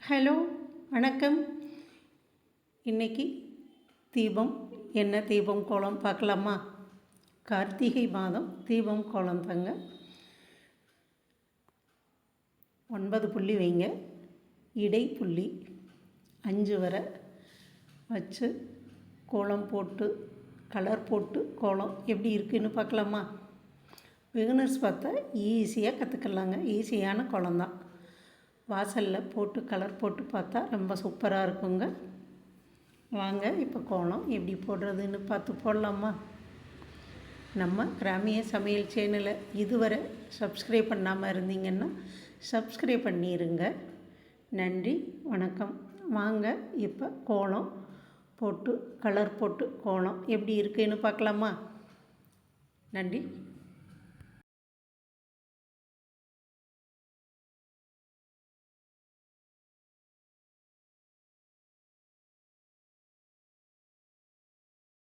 Hello, வணக்கம். இன்றைக்கி தீபம் என்ன தீபம் கோலம் பார்க்கலாமா? கார்த்திகை மாதம் தீபம் கோலம் தாங்க. 9 புள்ளி வைங்க, இடைப்புள்ளி 5 வரை வச்சு கோலம் போட்டு கலர் போட்டு கோலம் எப்படி இருக்குதுன்னு பார்க்கலாமா? பிகினர்ஸ் பார்த்தா ஈஸியாக கற்றுக்கலாங்க. ஈஸியான கோலம் தான். வாசலில் போட்டு கலர் போட்டு பார்த்தா ரொம்ப சூப்பராக இருக்குங்க. வாங்க இப்போ கோலம் எப்படி போடுறதுன்னு பார்த்து போடலாமா? நம்ம கிராமிய சமையல் சேனலை இதுவரை சப்ஸ்கிரைப் பண்ணாமல் இருந்தீங்கன்னா சப்ஸ்கிரைப் பண்ணிடுங்க. நன்றி, வணக்கம். வாங்க இப்போ கோலம் போட்டு கலர் போட்டு கோலம் எப்படி இருக்குதுன்னு பார்க்கலாமா? நன்றி.